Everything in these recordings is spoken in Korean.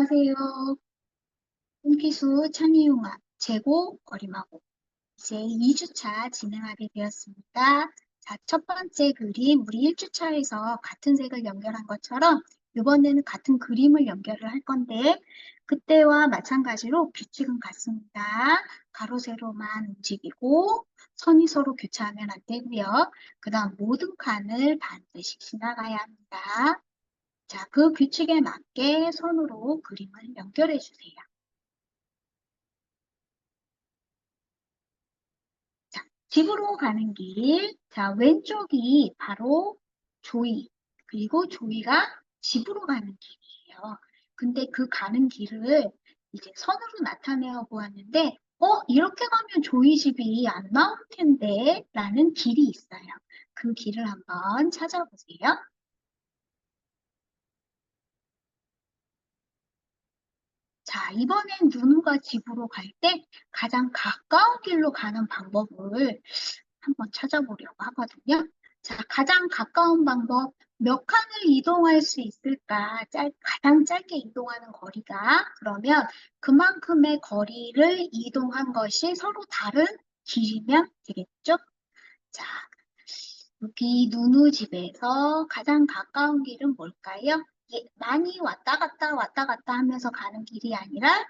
안녕하세요. 홍기수 창의융합 재고 어림하고 이제 2주차 진행하게 되었습니다. 자, 첫 번째 그림, 우리 1주차에서 같은 색을 연결한 것처럼 이번에는 같은 그림을 연결을 할 건데 그때와 마찬가지로 규칙은 같습니다. 가로, 세로만 움직이고 선이 서로 교차하면 안 되고요. 그 다음 모든 칸을 반드시 지나가야 합니다. 자, 그 규칙에 맞게 손으로 그림을 연결해 주세요. 자, 집으로 가는 길. 자, 왼쪽이 바로 조이. 그리고 조이가 집으로 가는 길이에요. 근데 그 가는 길을 이제 선으로 나타내어 보았는데, 이렇게 가면 조이 집이 안 나올 텐데, 라는 길이 있어요. 그 길을 한번 찾아보세요. 자, 이번엔 누누가 집으로 갈 때 가장 가까운 길로 가는 방법을 한번 찾아보려고 하거든요. 자, 가장 가까운 방법, 몇 칸을 이동할 수 있을까? 가장 짧게 이동하는 거리가. 그러면 그만큼의 거리를 이동한 것이 서로 다른 길이면 되겠죠? 자, 여기 누누 집에서 가장 가까운 길은 뭘까요? 많이 왔다 갔다 하면서 가는 길이 아니라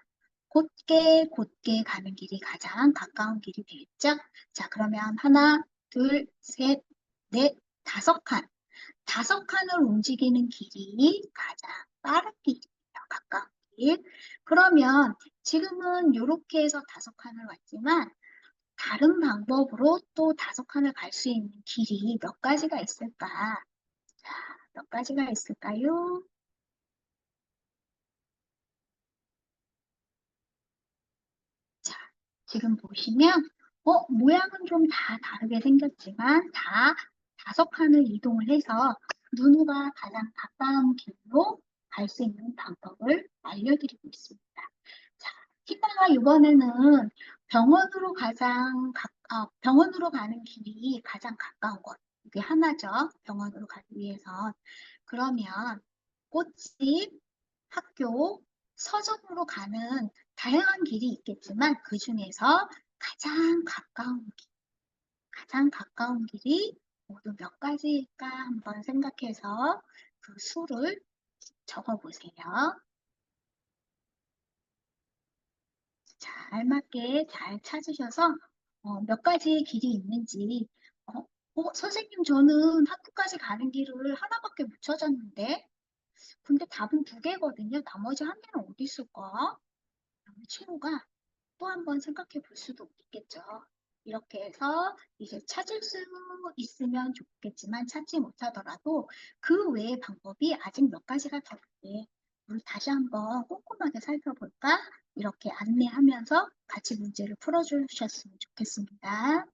곧게 곧게 가는 길이 가장 가까운 길이 되겠죠? 자, 그러면 하나, 둘, 셋, 넷, 5칸. 5칸을 움직이는 길이 가장 빠른 길이에요. 가까운 길. 그러면 지금은 이렇게 해서 5칸을 왔지만 다른 방법으로 또 5칸을 갈 수 있는 길이 몇 가지가 있을까? 자, 몇 가지가 있을까요? 자, 지금 보시면, 모양은 좀 다 다르게 생겼지만, 다 5칸을 이동을 해서 누누가 가장 가까운 길로 갈 수 있는 방법을 알려드리고 있습니다. 자, 이따가 이번에는 병원으로 가는 길이 가장 가까운 것. 이게 하나죠. 병원으로 가기 위해선. 그러면 꽃집, 학교, 서점으로 가는 다양한 길이 있겠지만 그 중에서 가장 가까운 길이 모두 몇 가지일까 한번 생각해서 그 수를 적어 보세요. 잘 맞게 잘 찾으셔서 몇 가지 길이 있는지 선생님 저는 학교까지 가는 길을 하나밖에 못 찾았는데 근데 답은 2개거든요. 나머지 1개는 어디 있을까? 그러면 친구가 또 한번 생각해 볼 수도 있겠죠. 이렇게 해서 이제 찾을 수 있으면 좋겠지만 찾지 못하더라도 그 외의 방법이 아직 몇 가지가 더 있는데 우리 다시 한번 꼼꼼하게 살펴볼까? 이렇게 안내하면서 같이 문제를 풀어주셨으면 좋겠습니다.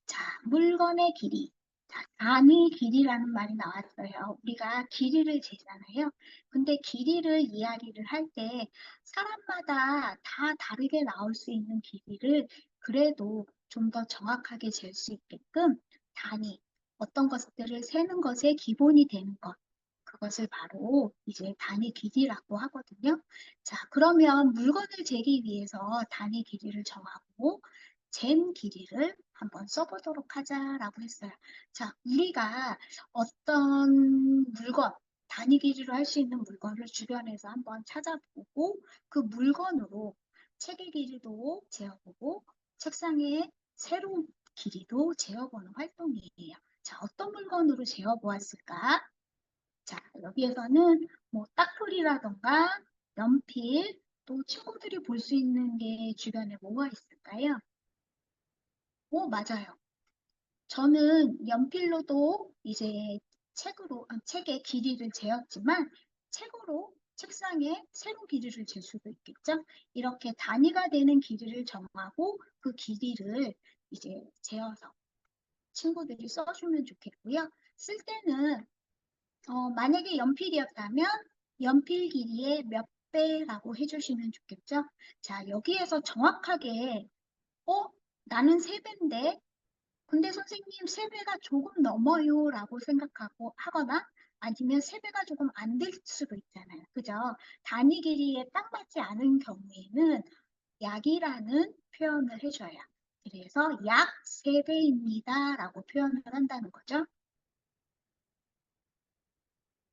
자, 물건의 길이. 자, 단위 길이라는 말이 나왔어요. 우리가 길이를 재잖아요. 근데 길이를 이야기를 할 때 사람마다 다 다르게 나올 수 있는 길이를 그래도 좀 더 정확하게 잴 수 있게끔 단위, 어떤 것들을 세는 것의 기본이 되는 것. 그것을 바로 이제 단위 길이라고 하거든요. 자, 그러면 물건을 재기 위해서 단위 길이를 정하고 잰 길이를 한번 써보도록 하자라고 했어요. 자, 우리가 어떤 물건, 단위 길이로 할 수 있는 물건을 주변에서 한번 찾아보고 그 물건으로 책의 길이도 재어보고 책상의 세로 길이도 재어보는 활동이에요. 자, 어떤 물건으로 재어보았을까? 자, 여기에서는 뭐 딱풀이라던가 연필, 또 친구들이 볼 수 있는 게 주변에 뭐가 있을까요? 맞아요. 저는 연필로도 이제 책의 길이를 재었지만 책으로 책상에 세로 길이를 잴 수도 있겠죠. 이렇게 단위가 되는 길이를 정하고 그 길이를 이제 재어서 친구들이 써주면 좋겠고요. 쓸 때는 만약에 연필이었다면 연필 길이의 몇 배라고 해주시면 좋겠죠. 자, 여기에서 정확하게 어, 나는 3배인데 근데 선생님 3배가 조금 넘어요 라고 생각하고 하거나 아니면 3배가 조금 안 될 수도 있잖아요. 그죠? 단위 길이에 딱 맞지 않은 경우에는 약이라는 표현을 해줘요. 그래서 약 3배입니다 라고 표현을 한다는 거죠.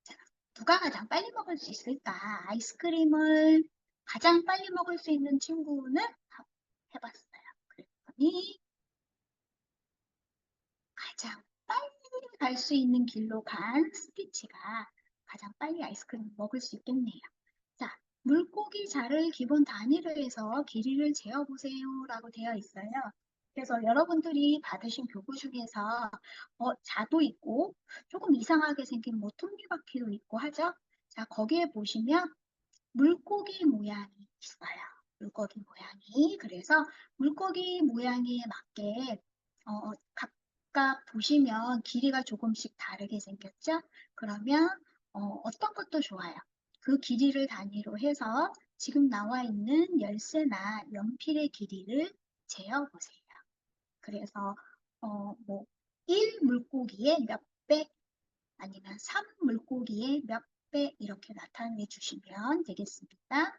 자, 누가 가장 빨리 먹을 수 있을까? 아이스크림을 가장 빨리 먹을 수 있는 친구는 해봤어요. 그랬더니 가장 빨리 갈 수 있는 길로 간 스피치가 가장 빨리 아이스크림을 먹을 수 있겠네요. 자, 물고기 자를 기본 단위로 해서 길이를 재어보세요 라고 되어 있어요. 그래서 여러분들이 받으신 교구 중에서 자도 있고 조금 이상하게 생긴 뭐 톱니바퀴도 있고 하죠. 자, 거기에 보시면 물고기 모양이 있어요. 물고기 모양이. 그래서 물고기 모양에 맞게 각각 보시면 길이가 조금씩 다르게 생겼죠? 그러면 어떤 것도 좋아요. 그 길이를 단위로 해서 지금 나와 있는 열쇠나 연필의 길이를 재어보세요. 그래서 뭐 1 물고기에 몇 배, 아니면 3 물고기에 몇 배 이렇게 나타내 주시면 되겠습니다.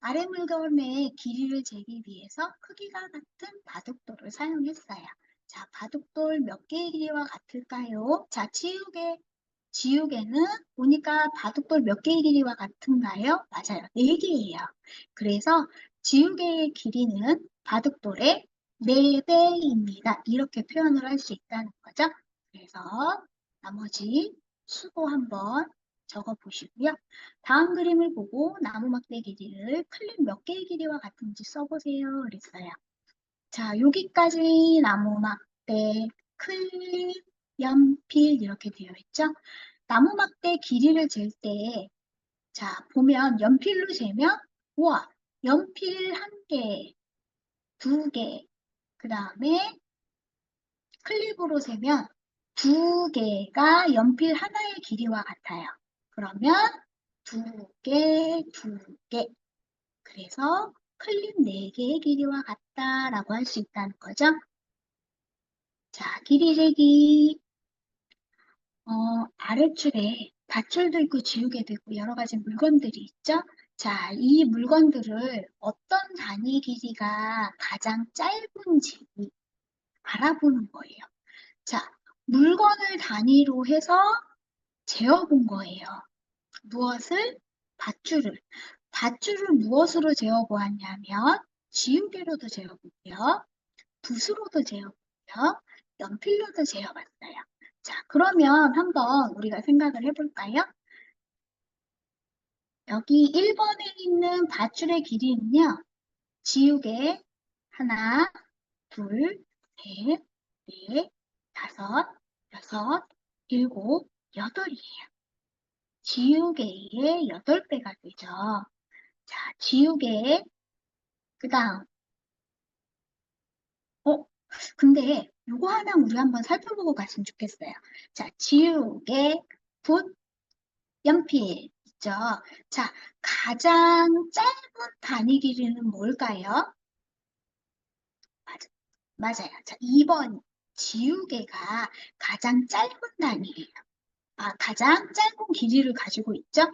아래 물건의 길이를 재기 위해서 크기가 같은 바둑돌을 사용했어요. 자, 바둑돌 몇 개의 길이와 같을까요? 자, 지우개는 보니까 바둑돌 몇 개의 길이와 같은가요? 맞아요. 4개예요. 그래서 지우개의 길이는 바둑돌의 4배입니다. 이렇게 표현을 할 수 있다는 거죠. 그래서 나머지 수도 한번 적어 보시고요. 다음 그림을 보고 나무 막대 길이를 클립 몇 개의 길이와 같은지 써보세요. 그랬어요. 자, 여기까지 나무 막대, 클립, 연필 이렇게 되어 있죠. 나무 막대 길이를 잴 때, 자, 보면 연필로 재면, 우와, 연필 1개, 2개, 그 다음에 클립으로 세면 2개가 연필 하나의 길이와 같아요. 그러면 2개, 2개. 그래서 클립 4개의 길이와 같다라고 할 수 있다는 거죠. 자, 길이 재기. 아랫줄에 밧줄도 있고 지우개도 있고 여러 가지 물건들이 있죠. 자, 이 물건들을 어떤 단위 길이가 가장 짧은지 알아보는 거예요. 자, 물건을 단위로 해서 재어본 거예요. 무엇을? 밧줄을. 밧줄을 무엇으로 재어보았냐면 지우개로도 재어보고요. 붓으로도 재어보고요. 연필로도 재어봤어요. 자, 그러면 한번 우리가 생각을 해볼까요? 여기 1번에 있는 밧줄의 길이는요. 지우개 하나, 둘, 셋, 넷, 다섯, 여섯, 일곱, 여덟이에요. 지우개의 8배가 되죠. 자, 지우개, 그 다음, 어, 근데 요거 하나 우리 한번 살펴보고 갔으면 좋겠어요. 자, 지우개, 붓, 연필 있죠. 자, 가장 짧은 단위 길이는 뭘까요? 맞아요. 자, 2번 지우개가 가장 짧은 단위예요. 가장 짧은 길이를 가지고 있죠?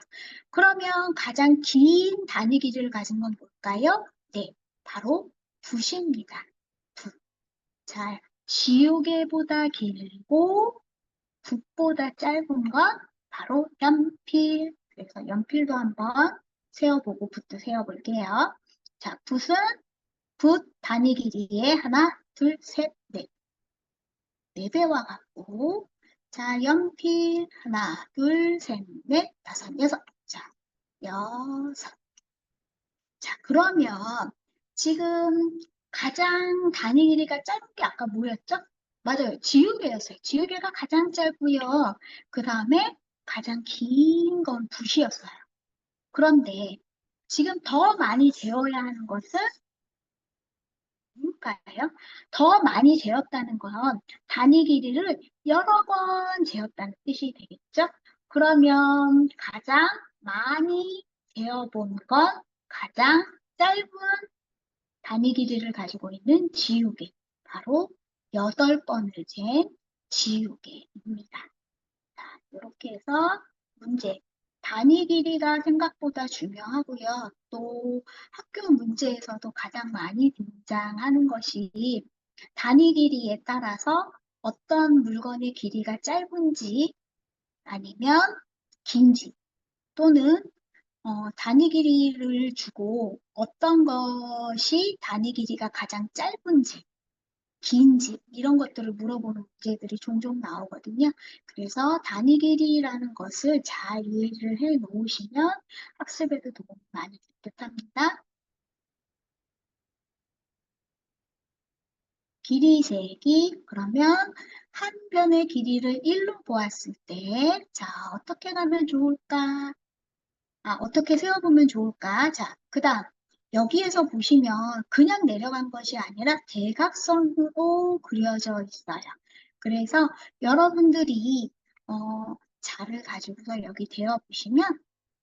그러면 가장 긴 단위 길이를 가진 건 뭘까요? 네, 바로 붓입니다. 붓. 자, 지우개보다 길고 붓보다 짧은 건 바로 연필. 그래서 연필도 한번 세어보고 붓도 세어볼게요. 자, 붓은 붓 단위 길이의 하나, 둘, 셋, 넷. 4배와 같고, 자, 연필 하나, 둘, 셋, 넷, 다섯, 여섯. 자, 여섯. 자, 그러면 지금 가장 단위 길이가 짧은 게 아까 뭐였죠? 맞아요. 지우개였어요. 지우개가 가장 짧고요. 그 다음에 가장 긴 건 붓이었어요. 그런데 지금 더 많이 재어야 하는 것은 뭘까요? 더 많이 재었다는 건 단위 길이를 여러 번 재었다는 뜻이 되겠죠? 그러면 가장 많이 재어본 건 가장 짧은 단위 길이를 가지고 있는 지우개. 바로 8번을 잰 지우개입니다. 자, 이렇게 해서 문제. 단위 길이가 생각보다 중요하고요. 또 학교 문제에서도 가장 많이 등장하는 것이 단위 길이에 따라서 어떤 물건의 길이가 짧은지 아니면 긴지 또는 단위 길이를 주고 어떤 것이 단위 길이가 가장 짧은지 긴지 이런 것들을 물어보는 문제들이 종종 나오거든요. 그래서 단위 길이라는 것을 잘 이해를 해 놓으시면 학습에도 도움이 많이 될 듯합니다. 길이 세기 그러면 한 변의 길이를 1로 보았을 때 자, 어떻게 가면 좋을까? 어떻게 세워보면 좋을까? 자, 그 다음 여기에서 보시면 그냥 내려간 것이 아니라 대각선으로 그려져 있어요. 그래서 여러분들이 자를 가지고서 여기 대어 보시면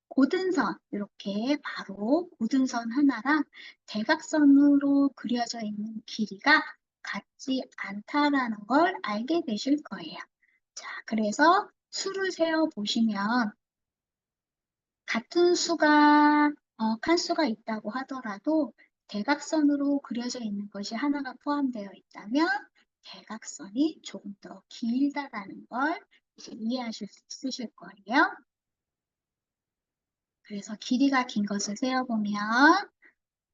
고등선 이렇게 바로 고등선 하나랑 대각선으로 그려져 있는 길이가 같지 않다라는 걸 알게 되실 거예요. 자, 그래서 수를 세어 보시면 같은 수가 칸수가 있다고 하더라도 대각선으로 그려져 있는 것이 하나가 포함되어 있다면 대각선이 조금 더 길다라는 걸 이제 이해하실 수 있으실 거예요. 그래서 길이가 긴 것을 세어보면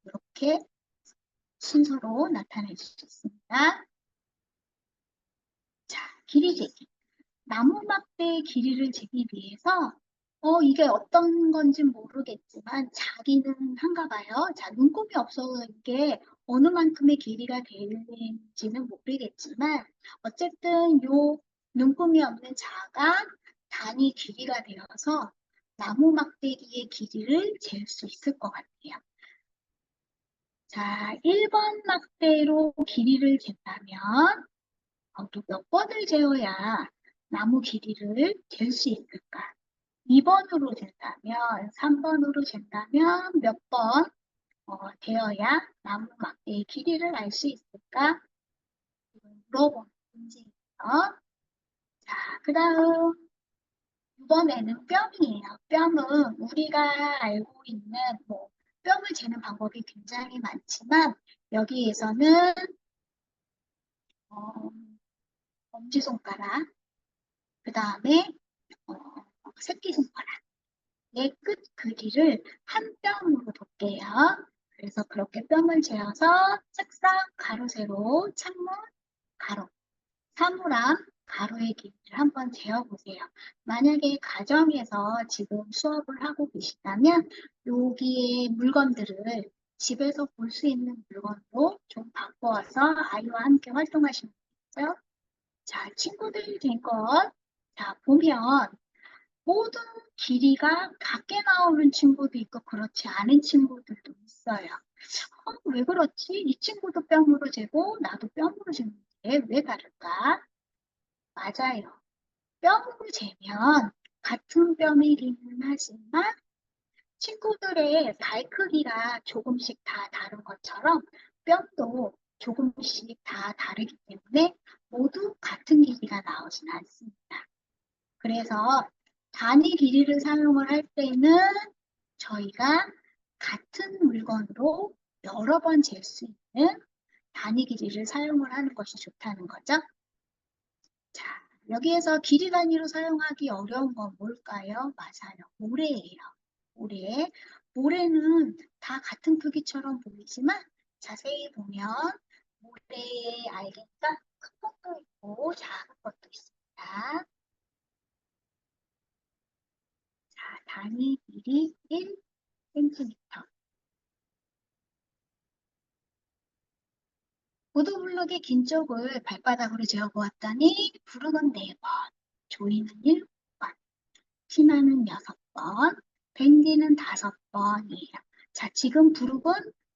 이렇게 순서로 나타낼 수 있습니다. 자, 길이 재기. 나무 막대의 길이를 재기 위해서 이게 어떤 건지 모르겠지만 자기는 한가 봐요. 자, 눈곱이 없어서 이게 어느 만큼의 길이가 되는지는 모르겠지만 어쨌든 요 눈곱이 없는 자가 단위 길이가 되어서 나무 막대기의 길이를 잴 수 있을 것 같아요. 자, 1번 막대로 길이를 잰다면 또 몇 번을 재어야 나무 길이를 잴 수 있을까? 2번으로 잰다면, 3번으로 잰다면 몇 번 되어야 나무 막대의 길이를 알 수 있을까? 이걸 물어보는 문제예요. 자, 그 다음 6번에는 뼘이에요. 뼘은 우리가 알고 있는 뼘을 재는 방법이 굉장히 많지만 여기에서는 어, 엄지손가락, 그 다음에 어, 새끼손가락의 끝 길이를 한 뼘으로 볼게요. 그래서 그렇게 뼘을 재어서 책상, 가로, 세로, 창문, 가로, 사물함, 가로의 길이를 한번 재어보세요. 만약에 가정에서 지금 수업을 하고 계시다면 여기에 물건들을 집에서 볼 수 있는 물건으로 좀 바꿔서 아이와 함께 활동하시면 되겠죠. 자, 친구들이 된 것. 자, 보면 모든 길이가 같게 나오는 친구도 있고 그렇지 않은 친구들도 있어요. 왜 그렇지? 이 친구도 뼘으로 재고 나도 뼘으로 재는데 왜 다를까? 맞아요. 뼘으로 재면 같은 뼘이기는 하지만 친구들의 발 크기가 조금씩 다 다른 것처럼 뼘도 조금씩 다 다르기 때문에 모두 같은 길이가 나오진 않습니다. 그래서 단위 길이를 사용을 할 때는 저희가 같은 물건으로 여러 번 잴 수 있는 단위 길이를 사용을 하는 것이 좋다는 거죠. 자, 여기에서 길이 단위로 사용하기 어려운 건 뭘까요? 맞아요. 모래예요. 모래. 모래는 다 같은 크기처럼 보이지만 자세히 보면 모래의 알갱이가 큰 것도 있고 작은 것도 있습니다. 자, 단위 길이 1cm. 보도블록의 긴 쪽을 발바닥으로 재어보았더니 부르는 4번, 조이는 7번, 티나는 6번, 밴디는 5번이에요. 자, 지금 부르은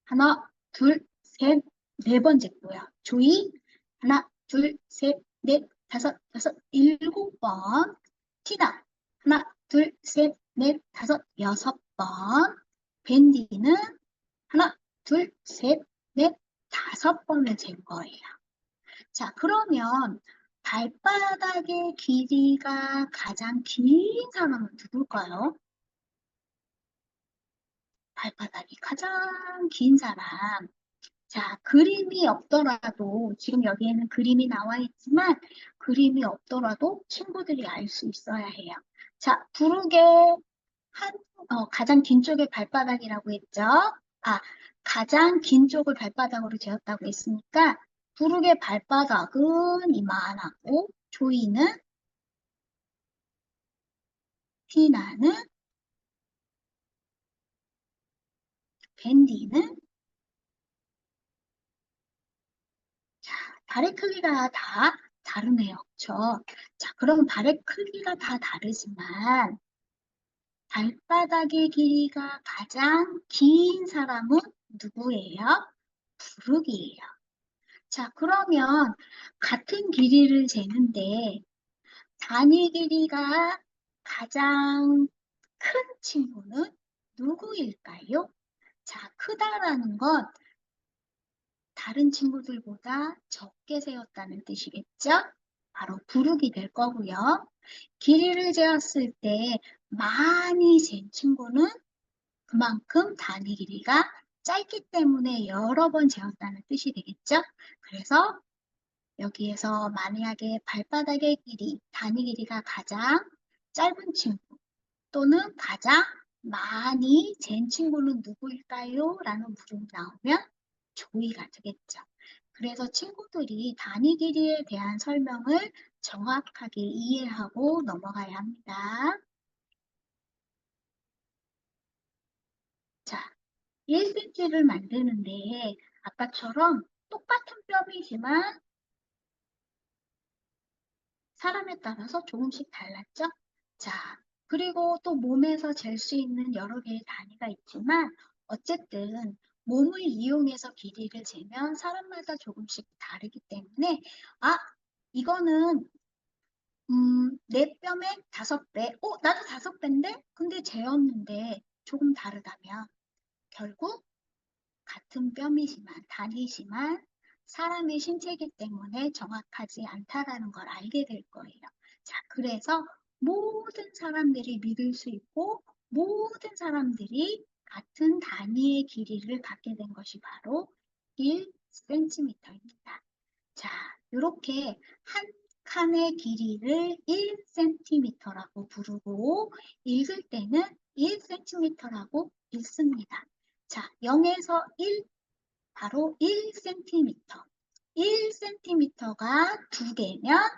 하나, 둘, 셋, 4번 쟀고요. 조이 하나, 둘, 셋, 넷, 다섯, 여섯, 7번. 티나 하나, 둘, 셋, 넷, 다섯, 6번. 밴디는 하나, 둘, 셋, 넷, 5번을 잰 거예요. 자, 그러면 발바닥의 길이가 가장 긴 사람은 누굴까요? 발바닥이 가장 긴 사람. 자, 그림이 없더라도, 지금 여기에는 그림이 나와 있지만, 그림이 없더라도 친구들이 알 수 있어야 해요. 자, 부르게 가장 긴 쪽의 발바닥이라고 했죠? 아, 가장 긴 쪽을 발바닥으로 재었다고 했으니까, 부르게 발바닥은 이만하고, 조이는, 피나는, 밴디는, 자, 발의 크기가 다 다르네요. 그쵸? 자, 그럼 발의 크기가 다 다르지만, 발바닥의 길이가 가장 긴 사람은 누구예요? 부르기예요. 자, 그러면 같은 길이를 재는데 단위 길이가 가장 큰 친구는 누구일까요? 자, 크다라는 건 다른 친구들보다 적게 세웠다는 뜻이겠죠? 바로 부르기 될 거고요. 길이를 재었을 때 많이 잰 친구는 그만큼 단위 길이가 짧기 때문에 여러 번 재었다는 뜻이 되겠죠? 그래서 여기에서 만약에 발바닥의 길이, 단위 길이가 가장 짧은 친구 또는 가장 많이 잰 친구는 누구일까요? 라는 물음이 나오면 조이가 되겠죠. 그래서 친구들이 단위 길이에 대한 설명을 정확하게 이해하고 넘어가야 합니다. 자, 1cm를 만드는데 아까처럼 똑같은 뼘이지만 사람에 따라서 조금씩 달랐죠? 자, 그리고 또 몸에서 잴 수 있는 여러 개의 단위가 있지만 어쨌든 몸을 이용해서 길이를 재면 사람마다 조금씩 다르기 때문에 이거는 내 뼘의 5배. 나도 5배인데? 근데 재었는데 조금 다르다면 결국 같은 뼘이지만 단위지만 사람의 신체이기 때문에 정확하지 않다라는 걸 알게 될 거예요. 자, 그래서 모든 사람들이 믿을 수 있고 모든 사람들이 같은 단위의 길이를 갖게 된 것이 바로 1cm입니다. 자, 이렇게 한 칸의 길이를 1cm라고 부르고 읽을 때는 1cm라고 읽습니다. 자, 0에서 1, 바로 1cm. 1cm가 2개면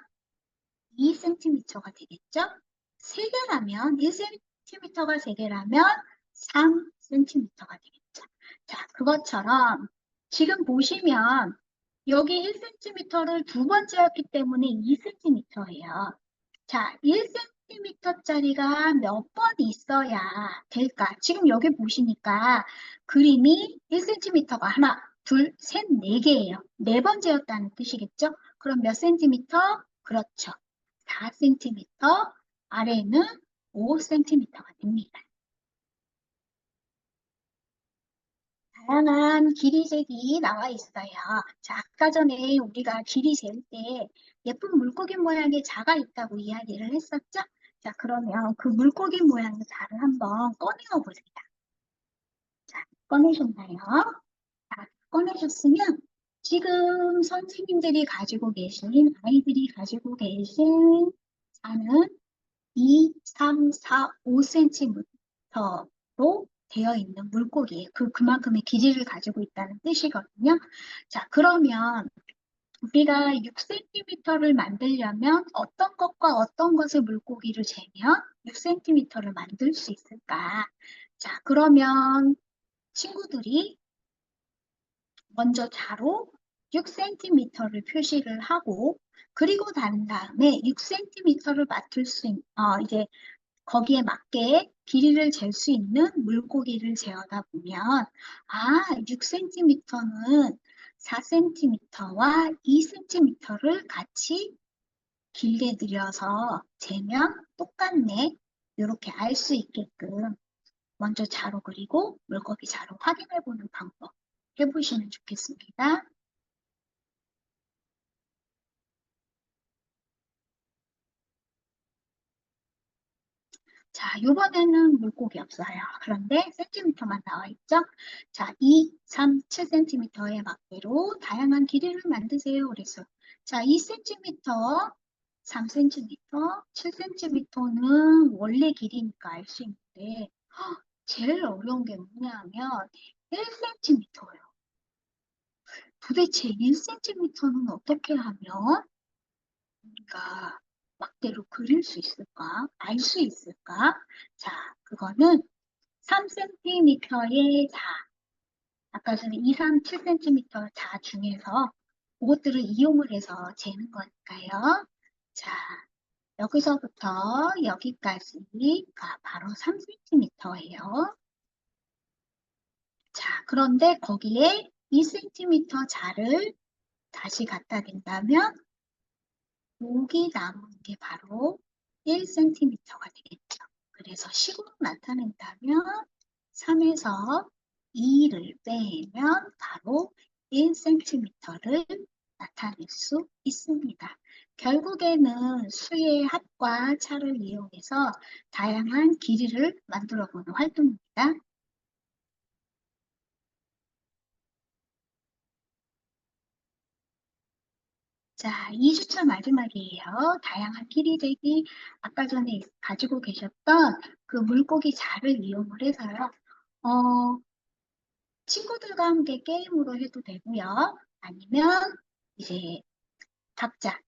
2cm가 되겠죠? 3개라면, 1cm가 3개라면 3cm가 되겠죠. 자, 그것처럼 지금 보시면 여기 1cm를 2번째였기 때문에 2cm예요. 자, 1cm짜리가 몇 번 있어야 될까? 지금 여기 보시니까 그림이 1cm가 하나, 둘, 셋, 네 개예요. 네 번째였다는 뜻이겠죠? 그럼 몇 cm? 그렇죠. 4cm, 아래는 5cm가 됩니다. 다양한 길이색이 나와 있어요. 자, 아까 전에 우리가 길이 잴 때 예쁜 물고기 모양의 자가 있다고 이야기를 했었죠? 자, 그러면 그 물고기 모양의 자를 한번 꺼내어 보세요. 자, 꺼내셨나요? 자, 꺼내셨으면 지금 선생님들이 가지고 계신, 아이들이 가지고 계신 자는 2, 3, 4, 5cm로 되어 있는 물고기예요. 그만큼의 길이를 가지고 있다는 뜻이거든요. 자, 그러면 우리가 6cm를 만들려면 어떤 것과 어떤 것의 물고기를 재면 6cm를 만들 수 있을까? 자, 그러면 친구들이 먼저 자로 6cm를 표시를 하고 그리고 난 다음에 6cm를 맞출 수 이제 거기에 맞게 길이를 잴 수 있는 물고기를 재어다 보면 6cm는 4cm와 2cm를 같이 길게 들여서 재면 똑같네. 이렇게 알 수 있게끔 먼저 자로 그리고 물고기 자로 확인해 보는 방법 해보시면 좋겠습니다. 자, 이번에는 물고기 없어요. 그런데 센티미터만 나와 있죠? 자, 2, 3, 7cm에 맞게로 다양한 길이를 만드세요. 그래서 자, 2cm, 3cm, 7cm는 원래 길이니까 알 수 있는데 제일 어려운 게 뭐냐면 1cm예요. 도대체 1cm는 어떻게 하면 우리가 막대로 그릴 수 있을까? 알 수 있을까? 자, 그거는 3cm의 자, 아까 전에 2, 3, 7cm 자 중에서 그것들을 이용을 해서 재는 거니까요. 자, 여기서부터 여기까지가 바로 3cm예요. 자, 그런데 거기에 2cm 자를 다시 갖다 댄다면 여기 남은 게 바로 1cm가 되겠죠. 그래서 식으로 나타낸다면 3에서 2를 빼면 바로 1cm를 나타낼 수 있습니다. 결국에는 수의 합과 차를 이용해서 다양한 길이를 만들어 보는 활동입니다. 자, 2주차 마지막이에요. 다양한 길이 되기 아까 전에 가지고 계셨던 그 물고기 자를 이용을 해서요. 어, 친구들과 함께 게임으로 해도 되고요. 아니면 이제 각자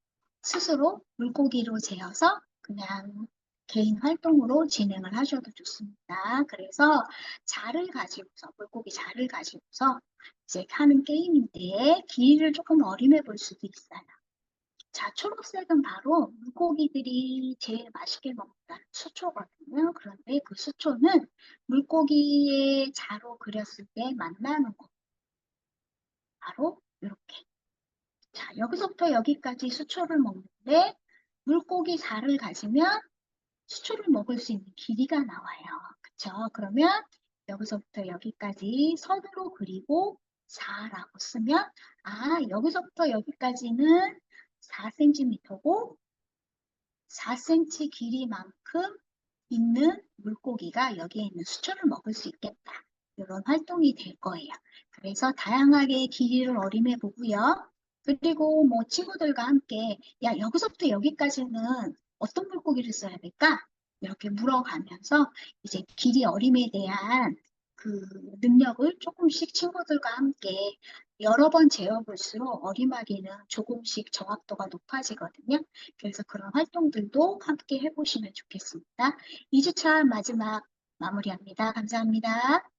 스스로 물고기로 재어서 그냥 개인 활동으로 진행을 하셔도 좋습니다. 그래서 자를 가지고서, 물고기 자를 가지고서 이제 하는 게임인데 길이를 조금 어림해 볼 수도 있어요. 자, 초록색은 바로 물고기들이 제일 맛있게 먹는 수초거든요. 그런데 그 수초는 물고기의 자로 그렸을 때 만나는 거 바로 이렇게. 자, 여기서부터 여기까지 수초를 먹는데 물고기 자를 가지면 수초를 먹을 수 있는 길이가 나와요. 그쵸? 그러면 여기서부터 여기까지 선으로 그리고 4라고 쓰면 여기서부터 여기까지는 4cm고 4cm 길이만큼 있는 물고기가 여기에 있는 수초를 먹을 수 있겠다. 이런 활동이 될 거예요. 그래서 다양하게 길이를 어림해 보고요. 그리고 뭐 친구들과 함께 야 여기서부터 여기까지는 어떤 물고기를 써야 될까? 이렇게 물어가면서 이제 길이 어림에 대한 그 능력을 조금씩 친구들과 함께 여러 번 재어볼수록 어림하기는 조금씩 정확도가 높아지거든요. 그래서 그런 활동들도 함께 해보시면 좋겠습니다. 2주차 마지막 마무리합니다. 감사합니다.